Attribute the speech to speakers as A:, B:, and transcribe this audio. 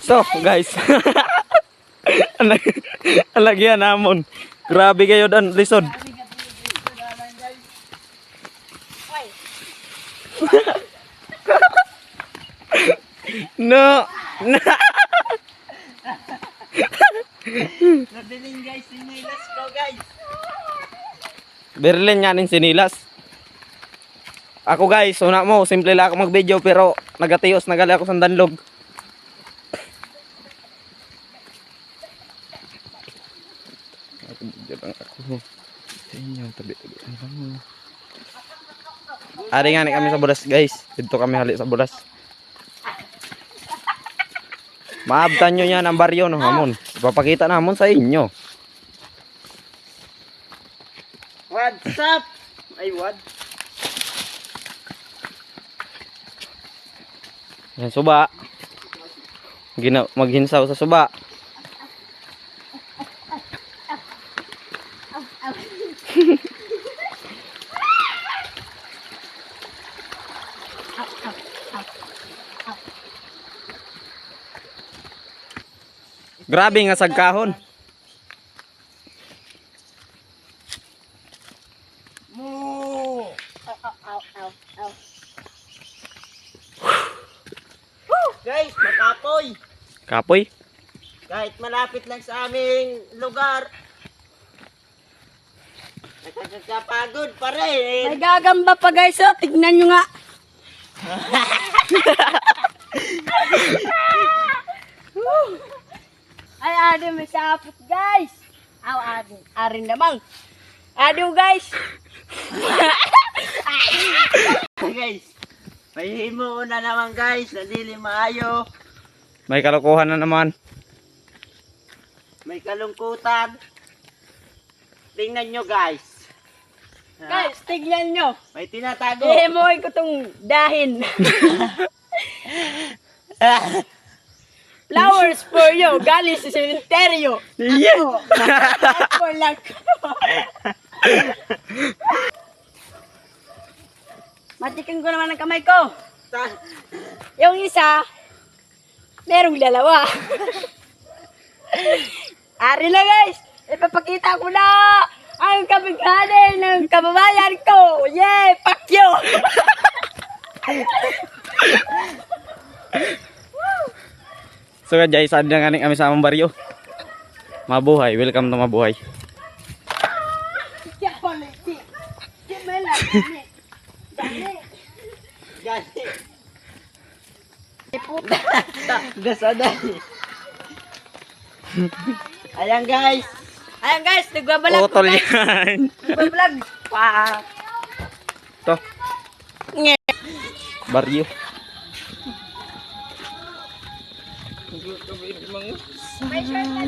A: So, guys. Alagyan namon. Grabe kayo dan lisod. No.
B: Nabiling guys, sinilas ko guys.
A: Berlin nga ning sinilas. Ako guys, una mo, simple lang ako mag-video pero nagatiyos nagali ako sa danlog. Ari nga ni kami sa bulas guys. Dito kami hali sa bulas. Maabtan nyo yan ang baryo no hamon. Ipapakita namon sa inyo.
B: What's up? Ay, what?
A: Yan suba. Maghinsaw sa suba. Grabe nga sagkahon.
B: Moo! Guys, makapoy.
A: Kapoy.
B: Kahit malapit lang sa aming lugar. Nakakapagod pa rin.
C: May gagamba pa guys, oh. Tignan nyo nga. Ay, adi may sapot guys. Aw, adi. Arin lamang. Adi guys.
B: Guys, may himo na naman guys. Nadili maayo.
A: May kalokohan na naman.
B: May kalungkutan. Tingnan nyo guys.
C: Guys, tignan nyo.
B: May tinatago.
C: Ihemoy ko tong dahin. Flowers for you. Galing sa sementeryo.
A: Yeah.
C: For lang. Matikin ko naman ang kamay ko. Yung isa, merong dalawa. Ari na guys, ipapakita ko na ang kabighani ng kababayan ko. Yeah, fuck you.
A: So guys, sad na nga kami sa among baryo. Mabuhay, welcome to Mabuhay.
B: Gani. Gasaday. Ayan guys.
C: Ayan guys, nagbabalag ko
A: Utol
C: guys.
A: yan.
C: Nagbabalag. Pa.
A: To,
C: Nye.
A: baryo.
C: May shirt na